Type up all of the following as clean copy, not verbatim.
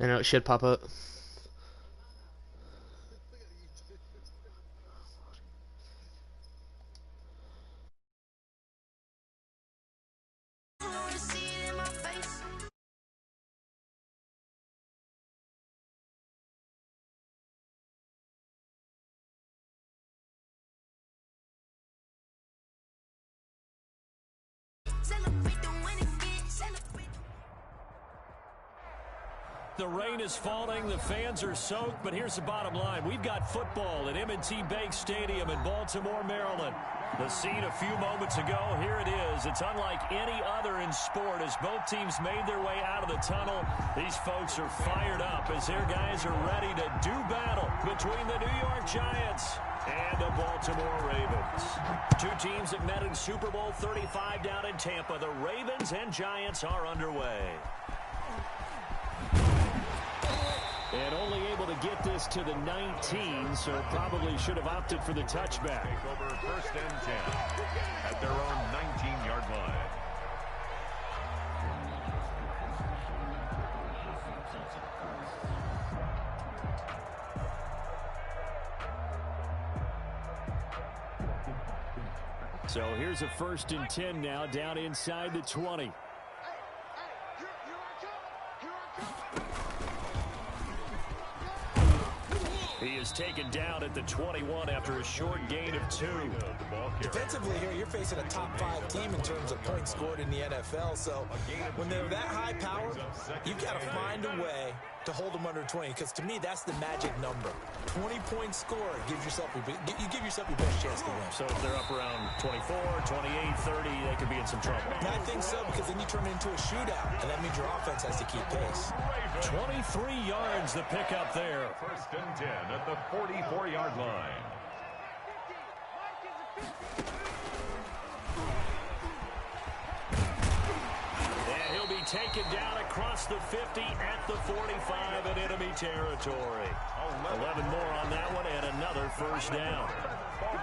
I know it should pop up. The rain is falling, the fans are soaked, but here's the bottom line. We've got football at M&T Bank Stadium in Baltimore, Maryland. The scene a few moments ago, here it is. It's unlike any other in sport as both teams made their way out of the tunnel. These folks are fired up as their guys are ready to do battle between the New York Giants and the Baltimore Ravens. Two teams that met in Super Bowl 35 down in Tampa. The Ravens and Giants are underway. And only able to get this to the 19, so probably should have opted for the touchback. Take over 1st and 10 at their own 19-yard line. So here's a 1st and 10 now down inside the 20. He is taken down at the 21 after a short gain of 2. Defensively here, you're facing a top 5 team in terms of points scored in the NFL. So when they're that high power, you've got to find a way to hold them under 20. Because to me, that's the magic number. 20 points scored gives yourself you give yourself your best chance to win. So if they're up around 24, 28, 30, they could be in some trouble. And I think so, because then you turn it into a shootout, and that means your offense has to keep pace. 23 yards the pickup there. 1st and 10 at the 44-yard line. And he'll be taken down across the 50 at the 45 in enemy territory. 11 more on that one and another 1st down.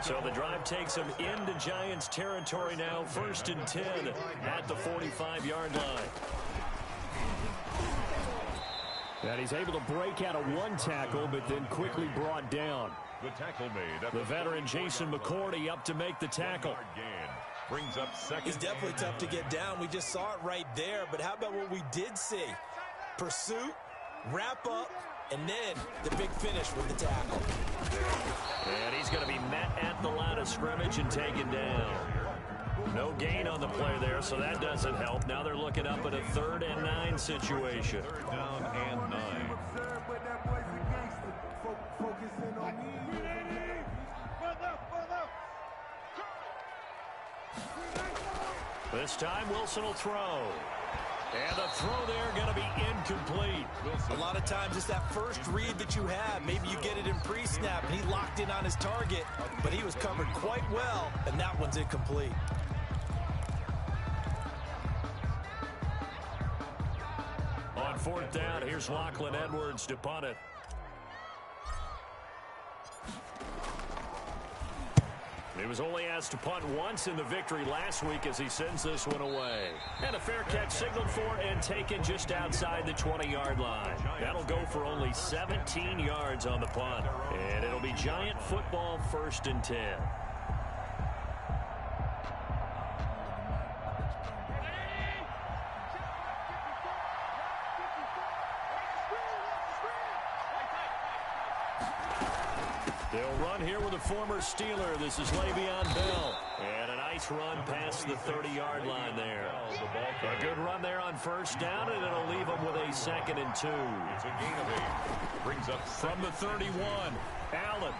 So the drive takes him into Giants territory now. 1st and 10 at the 45-yard line. And he's able to break out of one tackle, but then quickly brought down. The tackle made. The veteran Jason McCourty up to make the tackle. Brings up 2nd. He's definitely tough to get down. We just saw it right there. But how about what we did see? Pursuit, wrap up, and then the big finish with the tackle. And he's going to be met at the line of scrimmage and taken down. No gain on the play there, so that doesn't help. Now they're looking up at a 3rd and 9 situation. 3rd down and 9. This time Wilson will throw. And the throw there going to be incomplete. A lot of times it's that first read that you have. Maybe you get it in pre-snap, and he locked in on his target, but he was covered quite well, and that one's incomplete. On 4th down, here's Lachlan Edwards to punt it. He was only asked to punt once in the victory last week as he sends this one away. And a fair catch signaled for and taken just outside the 20-yard line. That'll go for only 17 yards on the punt. And it'll be Giant football 1st and 10. They'll run here with a former Steeler. This is Le'Veon Bell. And a nice run past the 30-yard line there. A good run there on 1st down, and it'll leave them with a 2nd and 2. It's a gain of 8. Brings up from the 31. Allen.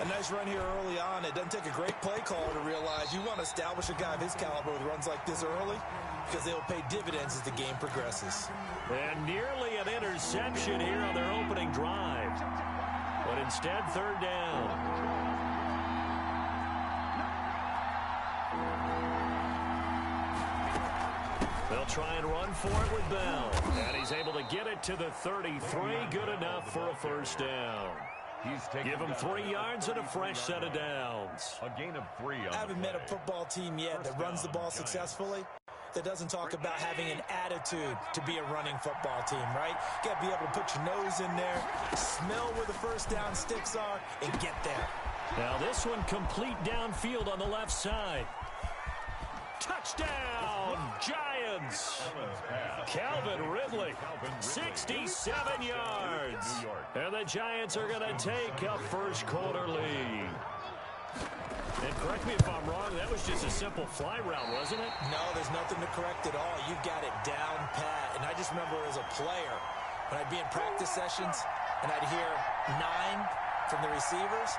A nice run here early on. It doesn't take a great play caller to realize you want to establish a guy of his caliber with runs like this early because they'll pay dividends as the game progresses. And nearly an interception here on their opening drive. But instead, 3rd down. They'll try and run for it with Bell. And he's able to get it to the 33. Good enough for a 1st down. Give him 3 yards and a fresh set of downs. A gain of 3. I haven't met a football team yet that runs the ball successfully that doesn't talk about having an attitude to be a running football team, right? You got to be able to put your nose in there, smell where the first down sticks are, and get there. Now this one complete downfield on the left side. Touchdown, Giants! Calvin Ridley, 67 yards. And the Giants are going to take a first quarter lead. And correct me if I'm wrong, that was just a simple fly route, wasn't it? No, there's nothing to correct at all. You've got it down pat. And I just remember as a player, when I'd be in practice sessions and I'd hear 9 from the receivers,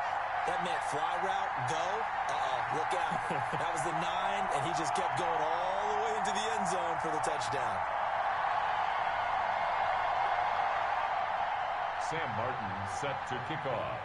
that meant fly route, go, look out. That was the 9, and he just kept going all the way into the end zone for the touchdown. Sam Martin set to kick off.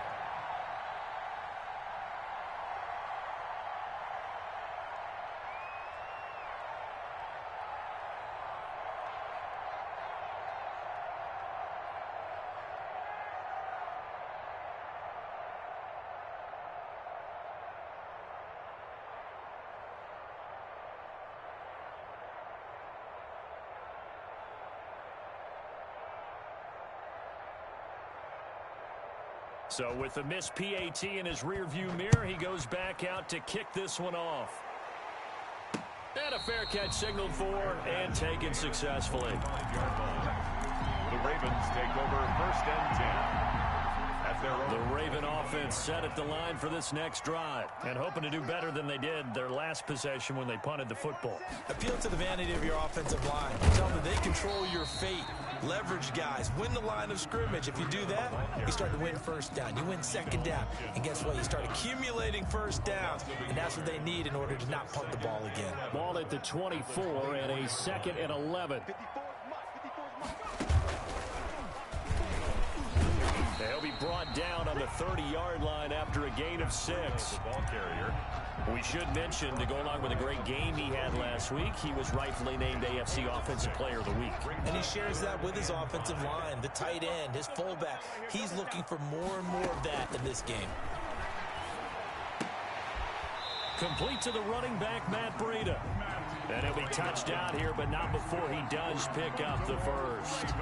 So with the missed PAT in his rearview mirror, he goes back out to kick this one off. And a fair catch signaled for and taken successfully. The Ravens take over 1st and 10. The Raven offense set at the line for this next drive and hoping to do better than they did their last possession when they punted the football. Appeal to the vanity of your offensive line. Tell them they control your fate. Leverage guys. Win the line of scrimmage. If you do that, you start to win first down. You win second down. And guess what? You start accumulating first downs. And that's what they need in order to not punt the ball again. Ball at the 24 and a 2nd and 11. They'll be brought down on the 30-yard line after a gain of 6. Ball carrier. We should mention, to go along with a great game he had last week, he was rightfully named AFC Offensive Player of the Week. And he shares that with his offensive line, the tight end, his fullback. He's looking for more and more of that in this game. Complete to the running back, Matt Breida. And he'll be touched out here, but not before he does pick up the first.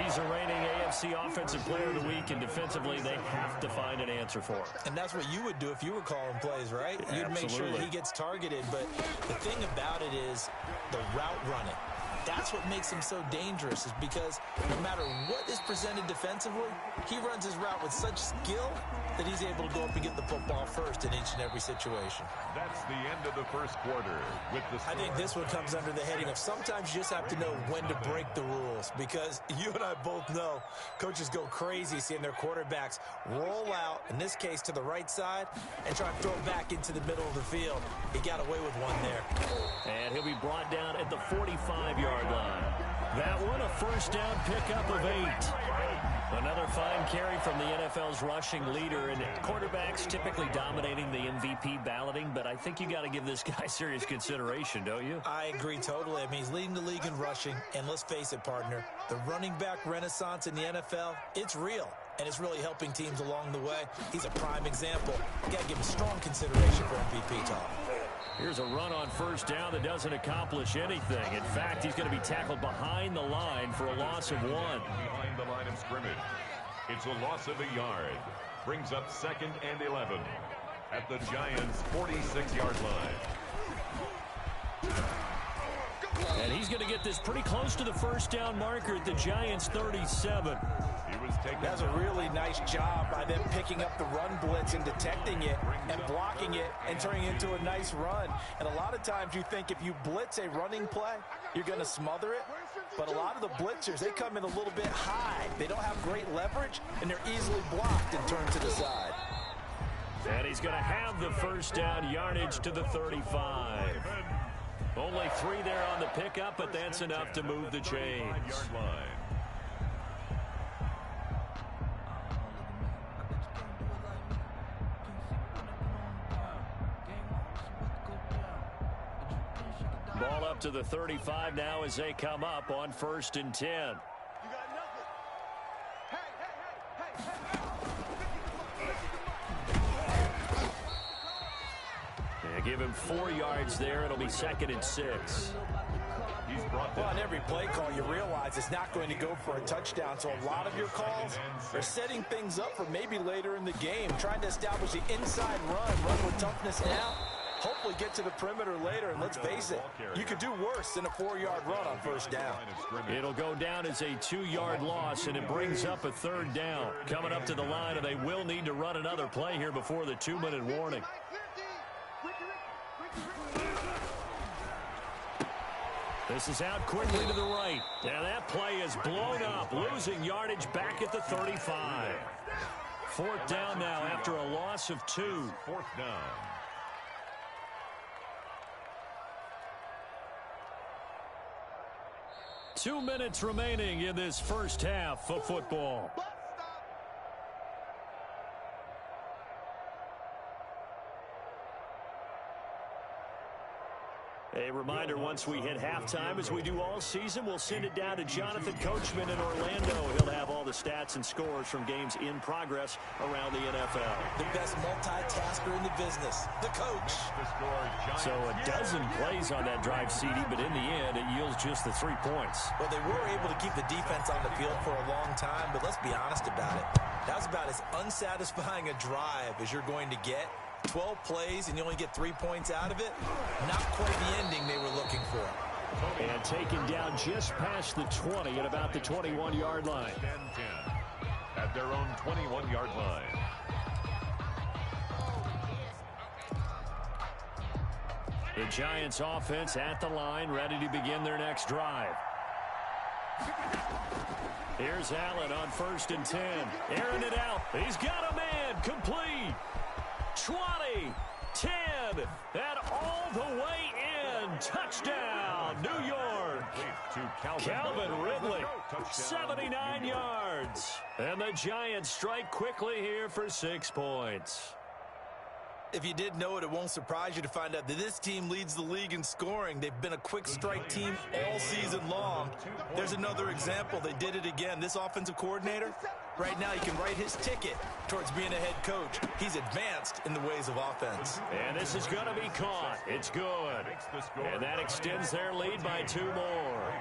He's a reigning AFC Offensive Player of the Week, and defensively, they have to find an answer for him. And that's what you would do if you were calling plays, right? You'd make sure that he gets targeted. But the thing about it is the route running. That's what makes him so dangerous, is because no matter what is presented defensively, he runs his route with such skill that he's able to go up and get the football first in each and every situation. That's the end of the first quarter. I think this one comes under the heading of sometimes you just have to know when to break the rules, because you and I both know coaches go crazy seeing their quarterbacks roll out, in this case to the right side, and try to throw it back into the middle of the field. He got away with one there. And he'll be brought down at the 45-yard line. That one, a first down pickup of 8. Another fine carry from the NFL's rushing leader, and quarterbacks typically dominating the MVP balloting, but I think you got to give this guy serious consideration, don't you? I agree totally. I mean, he's leading the league in rushing, and let's face it, partner, the running back renaissance in the NFL, it's real, and it's really helping teams along the way. He's a prime example. You got to give him strong consideration for MVP talk. Here's a run on first down that doesn't accomplish anything. In fact, he's going to be tackled behind the line for a loss of 1. Behind the line of scrimmage. It's a loss of a yard. Brings up 2nd and 11 at the Giants' 46-yard line. And he's going to get this pretty close to the first down marker at the Giants' 37. That's a really nice job by them picking up the run blitz and detecting it and blocking it and turning it into a nice run. And a lot of times you think if you blitz a running play, you're going to smother it. But a lot of the blitzers, they come in a little bit high. They don't have great leverage, and they're easily blocked and turned to the side. And he's going to have the first down, yardage to the 35. Only 3 there on the pickup, but that's enough to move the chains. Ball up to the 35 now as they come up on 1st and 10. Give him 4 yards there. It'll be 2nd and 6. Well, on every play call, you realize it's not going to go for a touchdown. So a lot of your calls are setting things up for maybe later in the game, trying to establish the inside run with toughness now. Hopefully get to the perimeter later, and let's face it, you could do worse than a 4-yard run on first down. It'll go down as a 2-yard loss, and it brings up a 3rd down. Coming up to the line, and they will need to run another play here before the 2-minute warning. This is out quickly to the right. Now that play is blown up, losing yardage back at the 35. 4th down now after a loss of 2. 4th down. Two minutes remaining in this first half of football. A reminder, once we hit halftime, as we do all season, we'll send it down to Jonathan Coachman in Orlando. He'll have all the stats and scores from games in progress around the NFL. The best multitasker in the business, the coach. So a dozen plays on that drive, CD, but in the end, it yields just the 3 points. Well, they were able to keep the defense on the field for a long time, but let's be honest about it. That was about as unsatisfying a drive as you're going to get. 12 plays and you only get 3 points out of it. Not quite the ending they were looking for. And taken down just past the 20 at about the 21-yard line. 10-10 at their own 21-yard line. The Giants offense at the line, ready to begin their next drive. Here's Allen on 1st and 10. Airing it out. He's got a man. Complete. 20, 10, and all the way in. Touchdown, New York. Calvin Ridley, 79 yards. And the Giants strike quickly here for 6 points. If you did know it, it won't surprise you to find out that this team leads the league in scoring. They've been a quick strike team all season long. There's another example. They did it again. This offensive coordinator, right now, he can write his ticket towards being a head coach. He's advanced in the ways of offense. And this is going to be caught. It's good. And that extends their lead by 2 more.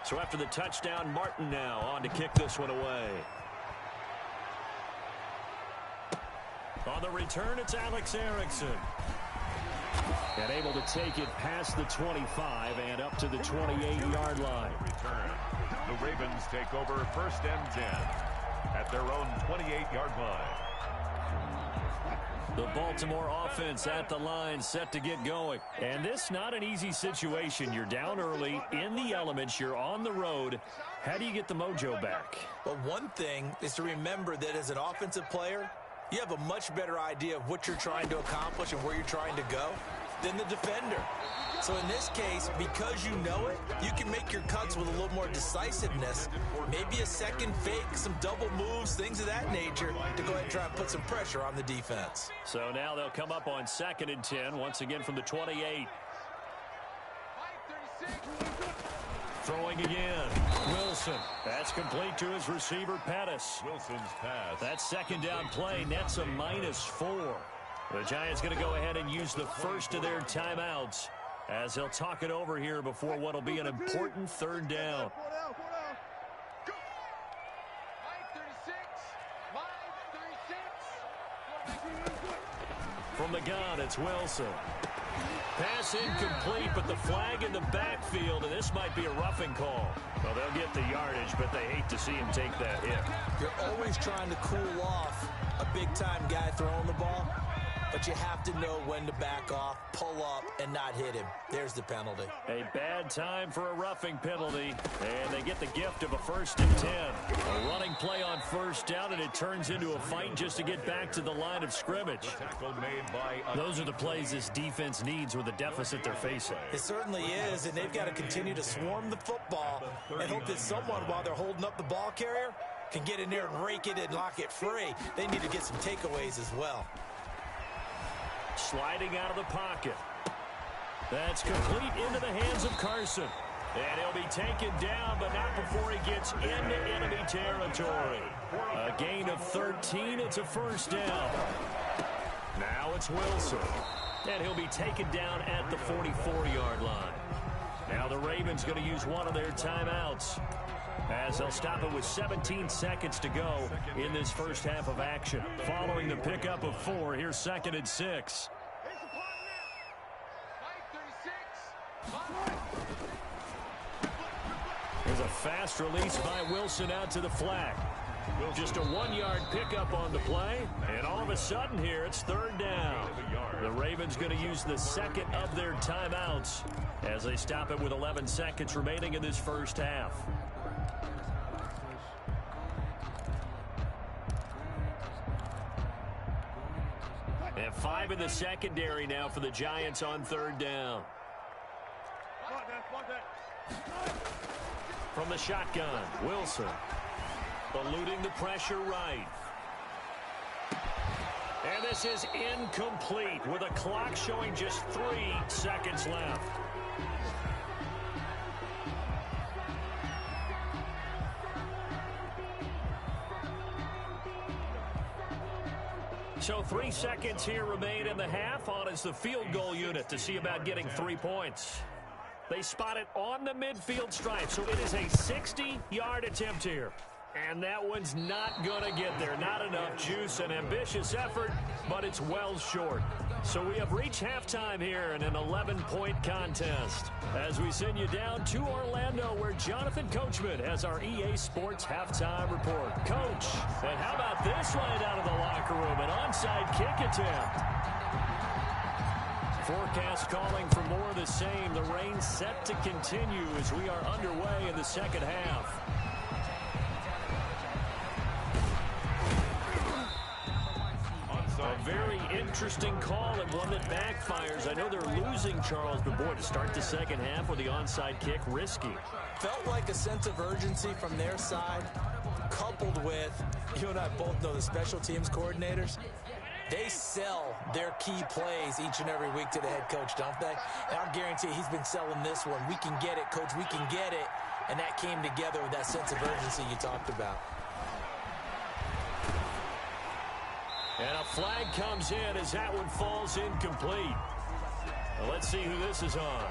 So after the touchdown, Martin now on to kick this one away. On the return, it's Alex Erickson. And able to take it past the 25 and up to the 28-yard line. Return. The Ravens take over 1st and 10 at their own 28-yard line. The Baltimore offense at the line, set to get going. And this not an easy situation. You're down early, in the elements, you're on the road. How do you get the mojo back? Well, one thing is to remember that as an offensive player, you have a much better idea of what you're trying to accomplish and where you're trying to go than the defender. So in this case, because you know it, you can make your cuts with a little more decisiveness, maybe a second fake, some double moves, things of that nature, to go ahead and try and put some pressure on the defense. So now they'll come up on 2nd and 10, once again from the 28. Throwing again. Wilson. That's complete to his receiver, Pettis. Wilson's pass. That 2nd down play nets a -4. The Giants going to go ahead and use the first of their timeouts as they'll talk it over here before what will be an important 3rd down. From the gun, it's Wilson. Pass incomplete, but the flag in the backfield, and this might be a roughing call. Well, they'll get the yardage, but they hate to see him take that hit. You're always trying to cool off a big-time guy throwing the ball, but you have to know when to back off, pull up, and not hit him. There's the penalty. A bad time for a roughing penalty, and they get the gift of a 1st and 10. A running play on 1st down, and it turns into a fight just to get back to the line of scrimmage. Those are the plays this defense needs with the deficit they're facing. It certainly is, and they've got to continue to swarm the football and hope that someone, while they're holding up the ball carrier, can get in there and rake it and lock it free. They need to get some takeaways as well. Sliding out of the pocket. That's complete into the hands of Carson. And he'll be taken down, but not before he gets into enemy territory. A gain of 13. It's a 1st down. Now it's Wilson. And he'll be taken down at the 44-yard line. Now the Ravens going to use one of their timeouts, as they'll stop it with 17 seconds to go in this first half of action. Following the pickup of 4, here's 2nd and 6. There's a fast release by Wilson out to the flat. Just a 1-yard pickup on the play, and all of a sudden here it's 3rd down. The Ravens going to use the second of their timeouts as they stop it with 11 seconds remaining in this first half. And 5 in the secondary now for the Giants on 3rd down. From the shotgun, Wilson. Eluding the pressure right. And this is incomplete with a clock showing just 3 seconds left. So 3 seconds here remain in the half. On is the field goal unit to see about getting 3 points. They spot it on the midfield stripe, so it is a 60-yard attempt here. And that one's not going to get there. Not enough juice, an ambitious effort, but it's well short. So we have reached halftime here in an 11-point contest as we send you down to Orlando, where Jonathan Coachman has our EA Sports halftime report. Coach, and how about this right out of the locker room? An onside kick attempt. Forecast calling for more of the same. The rain set to continue as we are underway in the second half. A very interesting call and one that backfires. I know they're losing, Charles, but boy, to start the second half with the onside kick, risky. Felt like a sense of urgency from their side, coupled with, you and I both know the special teams coordinators. They sell their key plays each and every week to the head coach, don't they? And I guarantee he's been selling this one. We can get it, coach, we can get it. And that came together with that sense of urgency you talked about. And a flag comes in as that one falls incomplete. Well, let's see who this is on.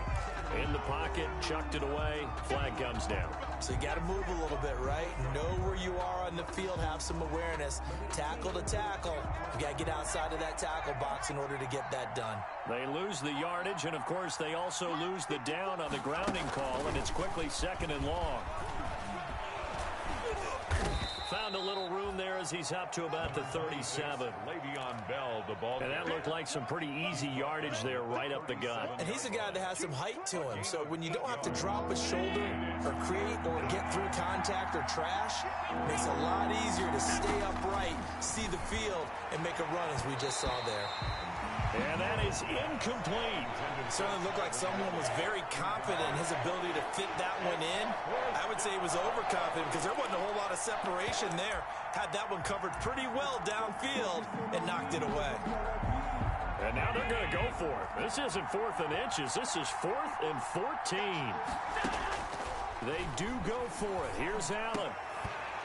In the pocket, chucked it away, flag comes down. So you got to move a little bit, right? Know where you are on the field, have some awareness. Tackle to tackle. You got to get outside of that tackle box in order to get that done. They lose the yardage, and of course they also lose the down on the grounding call, and it's quickly 2nd and long. Found a little room there as he's up to about the 37. Le'Veon Bell, the ball. And that looked like some pretty easy yardage there right up the gut. And he's a guy that has some height to him. So when you don't have to drop a shoulder or create or get through contact or trash, it makes it a lot easier to stay upright, see the field, and make a run as we just saw there. And that is incomplete. It certainly looked like someone was very confident in his ability to fit that one in. I would say he was overconfident because there wasn't a whole lot of separation there. Had that one covered pretty well downfield and knocked it away. And now they're going to go for it. This isn't 4th and inches. This is 4th and 14. They do go for it. Here's Allen.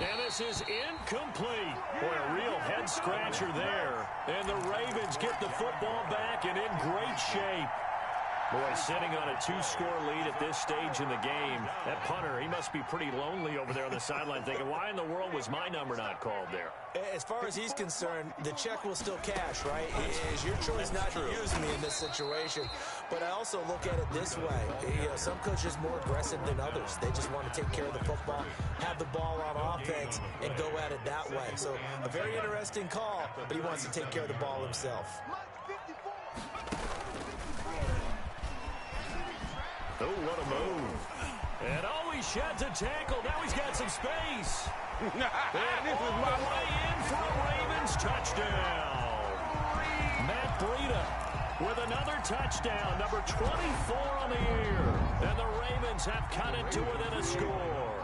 And this is incomplete. Boy, a real head-scratcher there. And the Ravens get the football back and in great shape. Boy, sitting on a 2-score lead at this stage in the game. That punter, he must be pretty lonely over there on the sideline thinking, why in the world was my number not called there? As far as he's concerned, the check will still cash, right? It is your choice not to use me in this situation. But I also look at it this way. You know, some coaches are more aggressive than others. They just want to take care of the football, have the ball on offense, and go at it that way. So a very interesting call, but he wants to take care of the ball himself. Oh, what a move. And he sheds a tackle. Now he's got some space. And all the way in for a Ravens touchdown. Matt Breida with another touchdown, number 24 on the year. And the Ravens have cut it to within a score.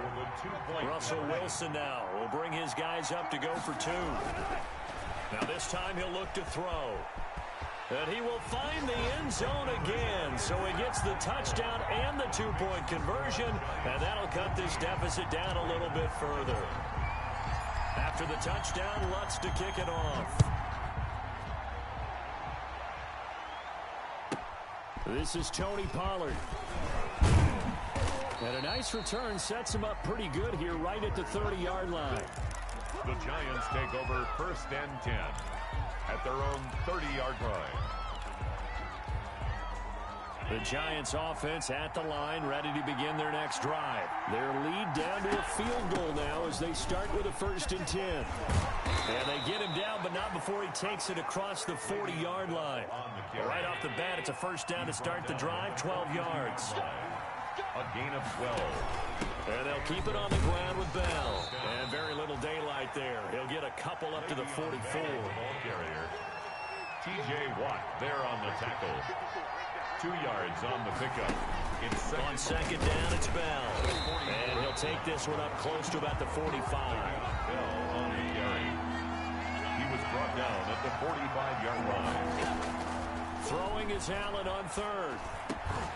Russell Wilson now will bring his guys up to go for 2. Now this time he'll look to throw. And he will find the end zone again. So he gets the touchdown and the 2-point conversion. And that'll cut this deficit down a little bit further. After the touchdown, Lutz to kick it off. This is Tony Pollard. And a nice return sets him up pretty good here right at the 30-yard line. The Giants take over 1st and 10 at their own 30-yard line. The Giants offense at the line, ready to begin their next drive. Their lead down to a field goal now as they start with a 1st and 10. And they get him down, but not before he takes it across the 40-yard line. Right off the bat, it's a 1st down to start the drive, 12 yards. A gain of 12. And they'll keep it on the ground with Bell. And very little daylight there. He'll get a couple up to the 44. Ball carrier. T.J. Watt there on the tackle. 2 yards on the pickup. On 2nd down, it's Bell. And he'll take this one up close to about the 45. Bell on the carry. He was brought down at the 45-yard line. Throwing is Allen on 3rd.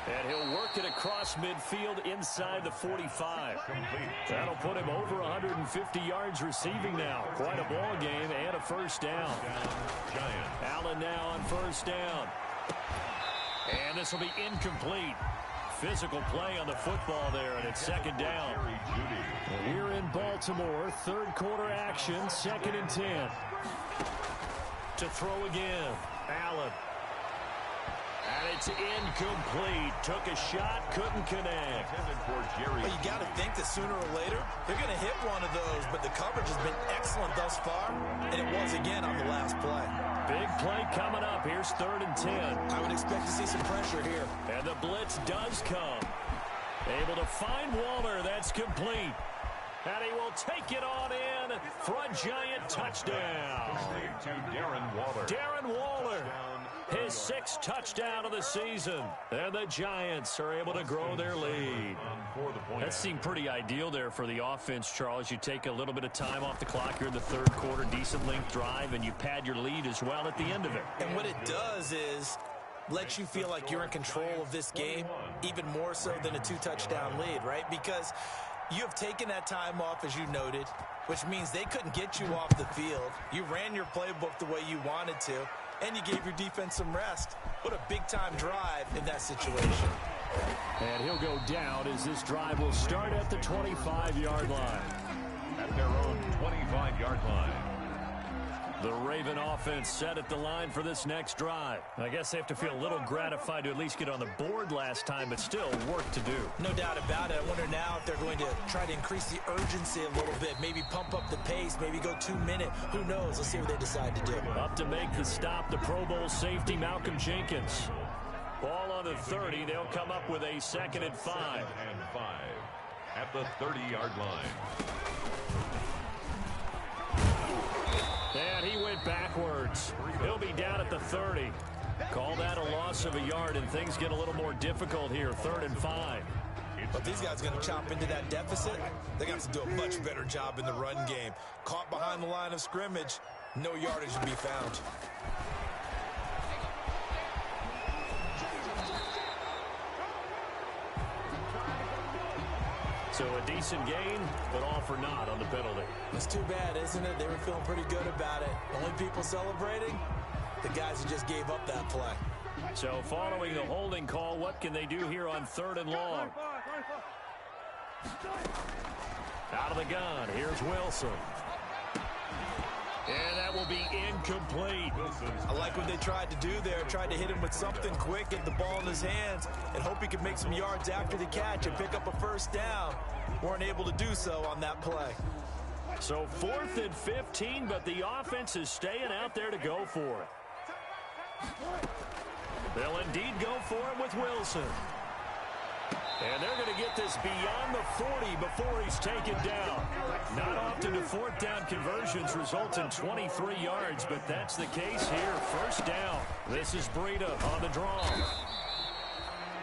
And he'll work it across midfield inside the 45. That'll put him over 150 yards receiving now. Quite a ball game and a 1st down. Allen now on 1st down. And this will be incomplete. Physical play on the football there, and it's 2nd down. We're in Baltimore, 3rd quarter action, 2nd and 10. To throw again, Allen. And it's incomplete. Took a shot, couldn't connect. Well, you got to think that sooner or later, they're going to hit one of those, but the coverage has been excellent thus far, and it was again on the last play. Big play coming up. Here's 3rd and 10. I would expect to see some pressure here. And the blitz does come. Able to find Waller. That's complete. And he will take it on in for a Giant touchdown. To Darren Waller. Darren Waller. His 6th touchdown of the season. And the Giants are able to grow their lead. That seemed pretty ideal there for the offense, Charles. You take a little bit of time off the clock here in the 3rd quarter, decent length drive, and you pad your lead as well at the end of it. And what it does is let you feel like you're in control of this game, even more so than a 2-touchdown lead, right? Because you have taken that time off, as you noted, which means they couldn't get you off the field. You ran your playbook the way you wanted to, and you gave your defense some rest. What a big-time drive in that situation. And he'll go down as this drive will start at the 25-yard line. At their own 25-yard line. The Raven offense set at the line for this next drive. I guess they have to feel a little gratified to at least get on the board last time, but still work to do. No doubt about it. I wonder now if they're going to try to increase the urgency a little bit, maybe pump up the pace, maybe go 2-minute. Who knows? Let's see what they decide to do. Up to make the stop, the Pro Bowl safety, Malcolm Jenkins. Ball on the 30. They'll come up with a 2nd and 5. 2nd and 5 at the 30-yard line. And he went backwards. He'll be down at the 30. Call that a loss of a yard, and things get a little more difficult here. 3rd and 5. But these guys are going to chop into that deficit. They're going to have to do a much better job in the run game. Caught behind the line of scrimmage, no yardage to be found. So a decent gain, but all for naught on the penalty. It's too bad, isn't it? They were feeling pretty good about it. Only people celebrating, the guys who just gave up that play. So following the holding call, what can they do here on 3rd and long? Out of the gun, here's Wilson. And that will be incomplete. I like what they tried to do there. Tried to hit him with something quick, get the ball in his hands, and hope he could make some yards after the catch and pick up a 1st down. Weren't able to do so on that play. So 4th and 15, but the offense is staying out there to go for it. They'll indeed go for it with Wilson. And they're going to get this beyond the 40 before he's taken down. Not often do 4th down conversions result in 23 yards, but that's the case here. 1st down. This is Breida on the draw.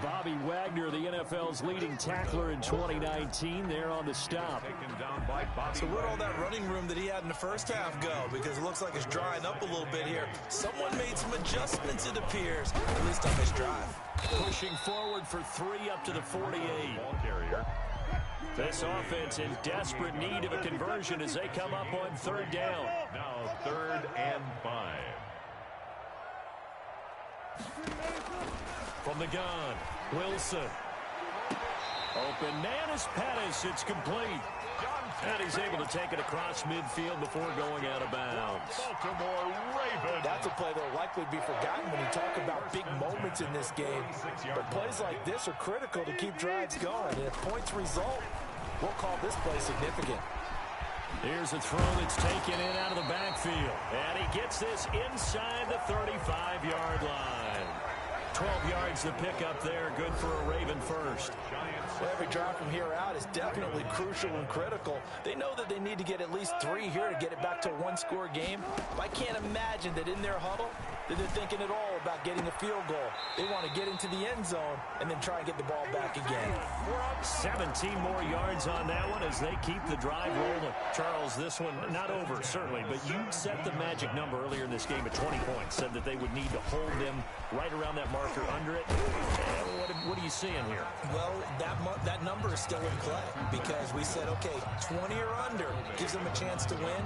Bobby Wagner, the NFL's leading tackler in 2019, there on the stop. So where'd all that running room that he had in the first half go? Because it looks like it's drying up a little bit here. Someone made some adjustments, it appears, at least on this drive. Pushing forward for 3 up to the 48. Ball carrier. This offense in desperate need of a conversion as they come up on 3rd down. Now 3rd and 5. From the gun, Wilson. Open man is Pettis. It's complete. And he's able to take it across midfield before going out of bounds. Baltimore Ravens. That's a play that will likely be forgotten when you talk about big moments in this game. But plays like this are critical to keep drives going. And if points result, we'll call this play significant. Here's a throw that's taken in out of the backfield. And he gets this inside the 35-yard line. 12 yards to pick up there. Good for a Raven first. Well, every drive from here out is definitely crucial and critical. They know that they need to get at least 3 here to get it back to a one-score game. I can't imagine that in their huddle that they're thinking at all about getting a field goal. They want to get into the end zone and then try and get the ball back again. 17 more yards on that one as they keep the drive rolling. Charles, this one not over, certainly, but you set the magic number earlier in this game at 20 points, said that they would need to hold them right around that marker under it. What are you seeing here? Well, that number is still in play because we said, okay, 20 or under gives them a chance to win.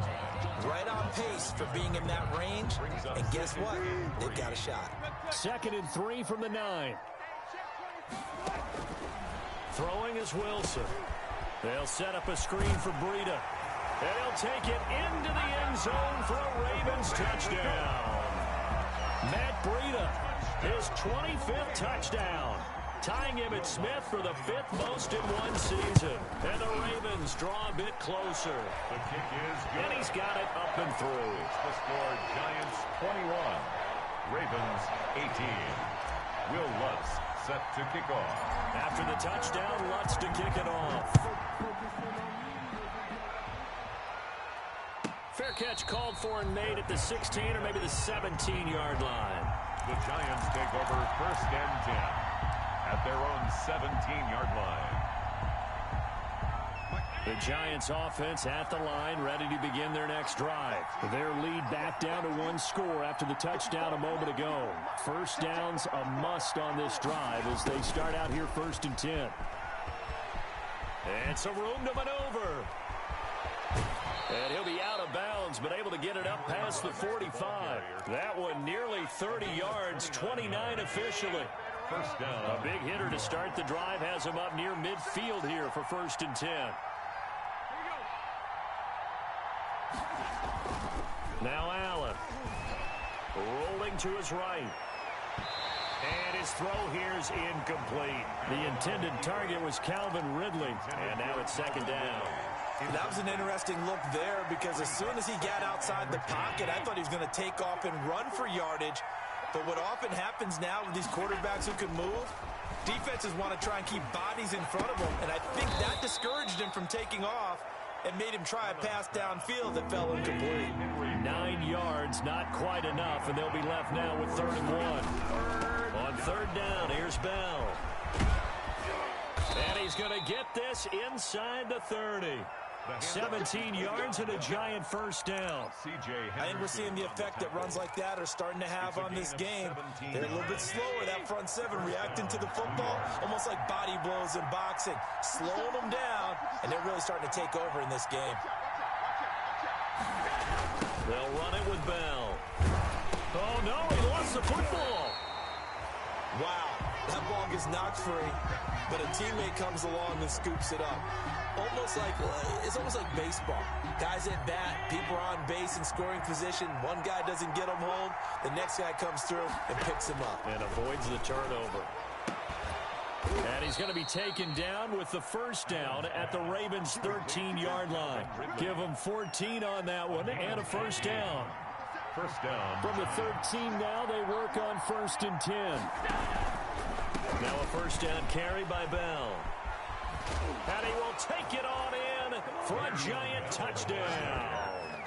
Right on pace for being in that range. And guess what? They've got a shot. 2nd and 3 from the 9. Throwing is Wilson. They'll set up a screen for Breida. And he'll take it into the end zone for a Ravens touchdown. Matt Breida, his 25th touchdown. Tying Emmitt Smith for the 5th most in one season. And the Ravens draw a bit closer. The kick is good. And he's got it up and through. The score, Giants 21, Ravens 18. Will Lutz set to kick off. After the touchdown, Lutz to kick it off. Fair catch called for and made at the 16 or maybe the 17-yard line. The Giants take over 1st and 10 at their own 17-yard line. The Giants offense at the line, ready to begin their next drive. Their lead back down to 1 score after the touchdown a moment ago. First down's a must on this drive as they start out here 1st and 10. And some room to maneuver. And he'll be out of bounds, but able to get it up past the 45. That one nearly 30 yards, 29 officially. First down. A big hitter to start the drive has him up near midfield here for 1st and 10. Now Allen. Rolling to his right. And his throw here is incomplete. The intended target was Calvin Ridley. And now it's 2nd down. That was an interesting look there because as soon as he got outside the pocket, I thought he was going to take off and run for yardage. But what often happens now with these quarterbacks who can move, defenses want to try and keep bodies in front of them. And I think that discouraged him from taking off and made him try a pass downfield that fell incomplete. 9 yards, not quite enough, and they'll be left now with 3rd and 1. On 3rd down, here's Bell. And he's going to get this inside the 30. 17 yards and a Giant first down. I think we're seeing the effect that runs like that are starting to have on this game. They're a little bit slower, that front 7, reacting to the football, almost like body blows in boxing, slowing them down, and they're really starting to take over in this game. They'll run it with Bell. Oh, no, he lost the football. Wow, that ball gets knocked free, but a teammate comes along and scoops it up. It's almost like baseball. Guys at bat, people are on base in scoring position. One guy doesn't get them home. The next guy comes through and picks him up. And avoids the turnover. And he's going to be taken down with the first down at the Ravens' 13-yard line. Give them 14 on that one and a first down. First down. From the 13 now, they work on 1st and 10. Now a first down carry by Bell. And he will take it on in for a Giant touchdown.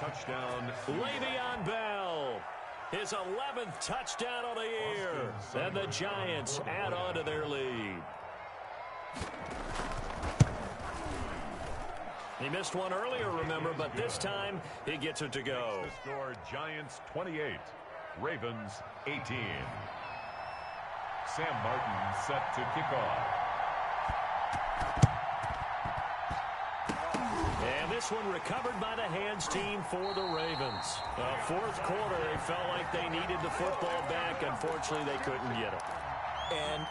Touchdown. Le'Veon Bell. His 11th touchdown of the year. And the Giants add on to their lead. He missed one earlier, remember, but this time he gets it to go. The score, Giants 28, Ravens 18. Sam Martin set to kick off. And this one recovered by the hands team for the Ravens. Fourth quarter, they felt like they needed the football back. Unfortunately, they couldn't get it. And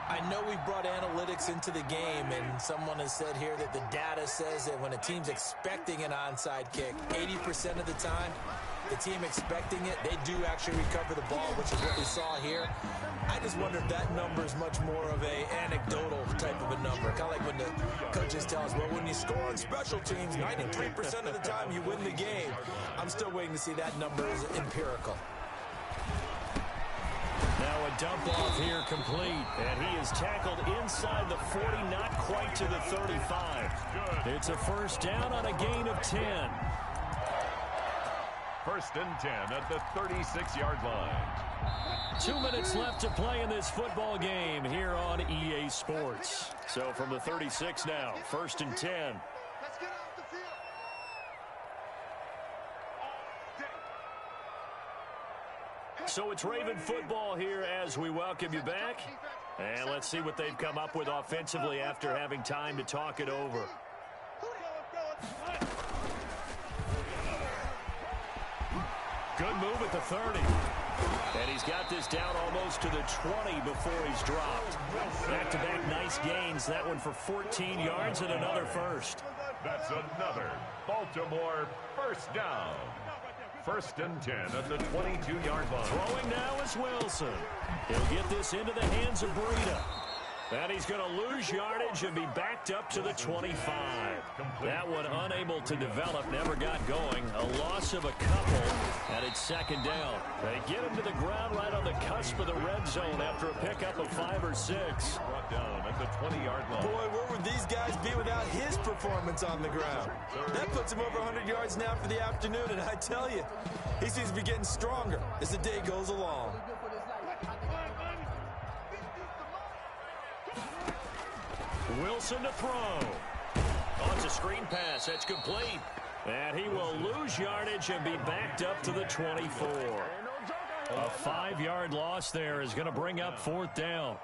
I know we've brought analytics into the game, and someone has said here that the data says that when a team's expecting an onside kick, 80% of the time, the team expecting it, they do actually recover the ball, which is what we saw here. I just wonder if that number is much more of a anecdotal type of a number. Kind of like when the coaches tell us, well, when you score on special teams, 93% of the time you win the game. I'm still waiting to see that number is empirical. Now a dump off here complete, and he is tackled inside the 40, not quite to the 35. It's a first down on a gain of 10. First and 10 at the 36-yard line. 2 minutes left to play in this football game here on EA Sports. So from the 36 now, first and 10. So it's Raven football here as we welcome you back. And let's see what they've come up with offensively after having time to talk it over. Good move at the 30. And he's got this down almost to the 20 before he's dropped. Back-to-back nice gains. That one for 14 yards and another first. That's another Baltimore first down. First and 10 at the 22-yard line. Throwing now is Wilson. He'll get this into the hands of Breida. And he's going to lose yardage and be backed up to the 25. That one unable to develop, never got going. A loss of a couple, and it's second down. They get him to the ground right on the cusp of the red zone after a pickup of 5 or 6. Brought down at the 20-yard line. Boy, where would these guys be without his performance on the ground? That puts him over 100 yards now for the afternoon, and I tell you, he seems to be getting stronger as the day goes along. Wilson to throw. Oh, it's a screen pass. That's complete. And he will lose yardage and be backed up to the 24. A 5-yard loss there is going to bring up fourth down.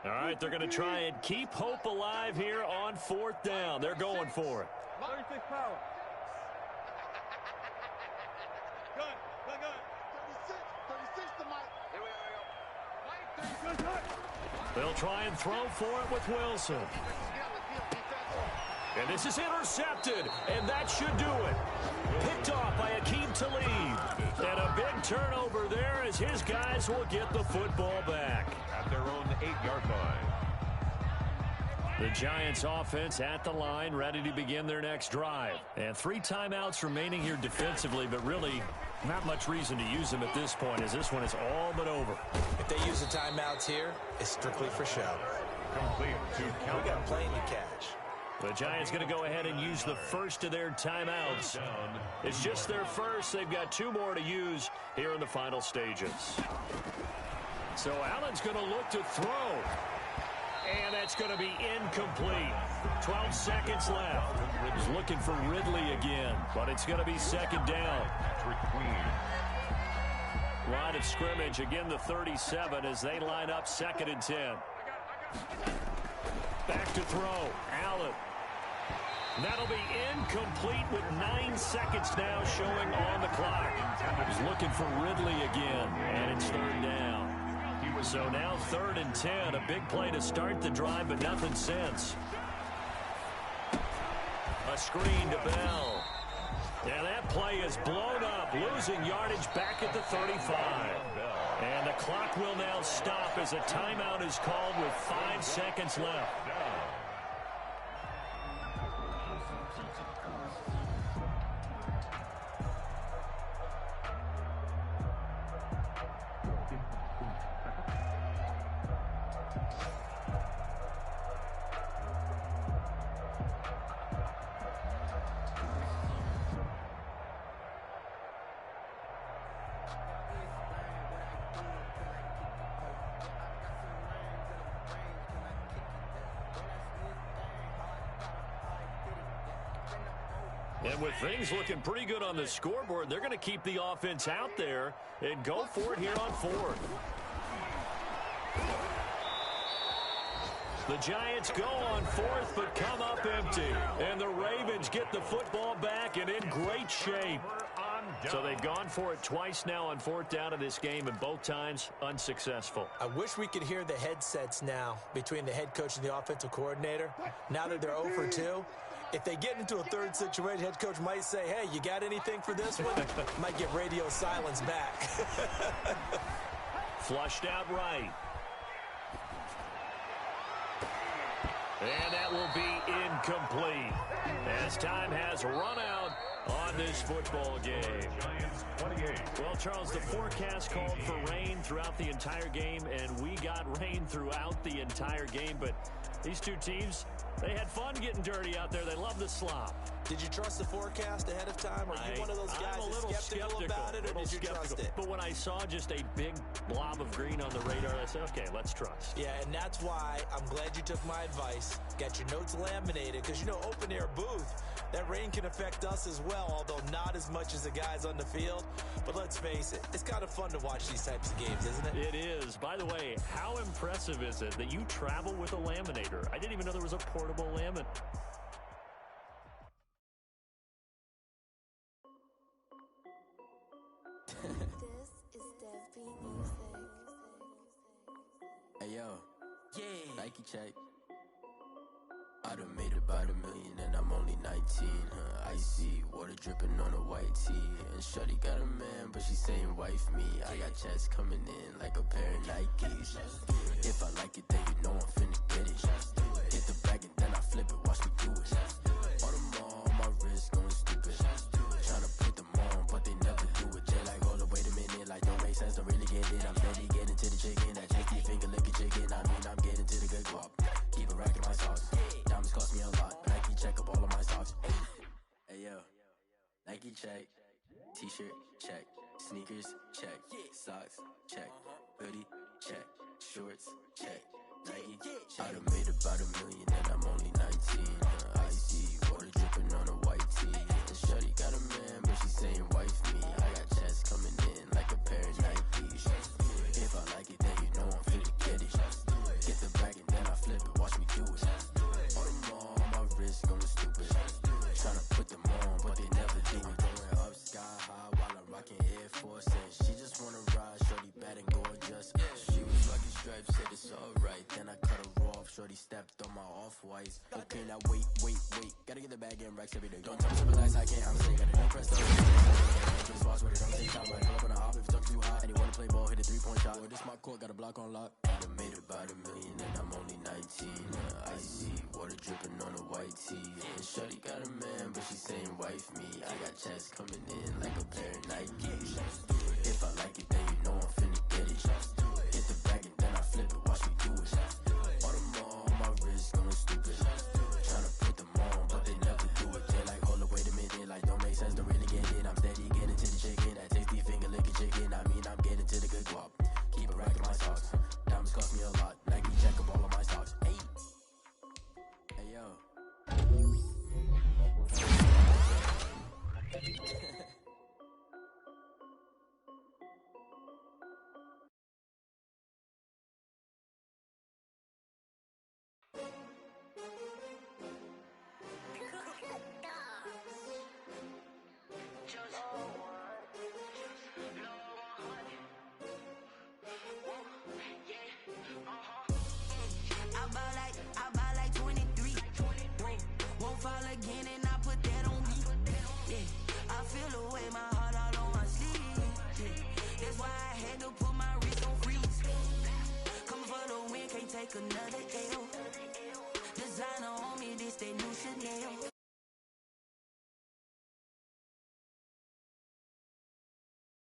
All right, they're going to try and keep hope alive here on fourth down. They're going for it. 36 power. They'll try and throw for it with Wilson. And this is intercepted, and that should do it. Picked off by Akeem Talib. And a big turnover there as his guys will get the football back. At their own 8-yard line. The Giants offense at the line, ready to begin their next drive. And 3 timeouts remaining here defensively, but really not much reason to use them at this point as this one is all but over. If they use the timeouts here, it's strictly for show. Complete to count. We got playing to catch. The Giants going to go ahead and use the first of their timeouts. It's just their first. They've got 2 more to use here in the final stages. So Allen's going to look to throw. And that's going to be incomplete. 12 seconds left. He's looking for Ridley again, but it's going to be second down. Line of scrimmage, again the 37 as they line up second and 10. Back to throw, Allen. That'll be incomplete with 9 seconds now showing on the clock. He's looking for Ridley again, and it's third down. So now third and 10, a big play to start the drive, but nothing since. A screen to Bell. And that play is blown up, losing yardage back at the 35. And the clock will now stop as a timeout is called with 5 seconds left. And with things looking pretty good on the scoreboard, they're going to keep the offense out there and go for it here on fourth. The Giants go on fourth, but come up empty. And the Ravens get the football back and in great shape. So they've gone for it twice now on 4th down of this game, and both times unsuccessful. I wish we could hear the headsets now between the head coach and the offensive coordinator. Now that they're 0 for 2, if they get into a third situation, head coach might say, hey, you got anything for this one? Might get radio silence back. Flushed out right. And that will be incomplete as time has run out on this football game. Well, Charles, the forecast called for rain throughout the entire game, and we got rain throughout the entire game. But these two teams, they had fun getting dirty out there. They love the slop. Did you trust the forecast ahead of time? Are you one of those guys that's skeptical about it, or did you trust it? But when I saw just a big blob of green on the radar, I said, okay, let's trust. Yeah, and that's why I'm glad you took my advice. Got your notes laminated, because, you know, open-air booth, that rain can affect us as well, although not as much as the guys on the field. But let's face it, it's kind of fun to watch these types of games, isn't it? It is. By the way, how impressive is it that you travel with a laminator? I didn't even know there was a portable laminator. This is Dev Music. Hey yo, yeah, Nike check. I done made about $1 million and I'm only 19. Icy water dripping on a white tee. And shawty got a man, but she saying wife me. I got checks coming in like a pair of Nikes. If I like it, then you know I'm finna get it. Hit the bag and then I flip it, watch me do it. All them on my wrist going stupid. Tryna put them on, but they never do it. Jay like, hold up, wait a minute, like don't make sense, don't really get it. I'm steady getting to the chicken, that tasty finger licking chicken. I mean, I'm getting to the good guap. Keep it racking my sauce. Diamonds cost me a lot. Nike check up all of my socks. Hey yo, Nike check. T-shirt check. Sneakers check. Socks check. Hoodie check. Shorts check. Nike check. I done made about $1 million and I'm only 19. Icy water dripping on a white tee. And shawty got a man, but she saying wife me. I got checks coming in like a pair of Nikes. If I like it, then you know I'm finna get it. Get the bag and then I flip it, watch me do it. All them on my wrist going stupid. Tryna put them on, but they never do it. Going up sky high while I'm rocking Air Force. And she just wanna ride, shorty bad and gorgeous. She was rocking stripes, said it's alright. Then I cut her off, shorty stepped on my off-whites. Okay, now wait. Gotta get the bag and racks every day. Don't tell me to relax, I can't, I'm saying gotta don't press the just watch what it don't take time. Right, pull up on a hop if it's too hot. And he wanna play ball, hit a 3-point shot. Well, this my court, got a block on lock. I done made about $1 million and I'm only 19. Icy water dripping on a white tee. And shawty got a man, but she saying wife me. I got checks coming in like a pair of Nikes. If I like it, then you know I'm finna get it. Hit the bag and then I flip it, watch me do it. All them on my wrist going stupid. Tryna put them on, but they never do it. They like, hold up, wait a minute, like don't make sense, don't really get it. I'm steady getting to the chicken, that tasty finger licking chicken. I mean, I'm getting to the good guap. Keep it racking my socks. Diamonds cost me a lot. Nike check up all of my socks. Hey yo. I buy like 23. Won't fall again and I put that on me. Yeah, I feel the way, my heart all on my sleeve. Yeah, that's why I had to put my wrist on freeze. Coming for the win, can't take another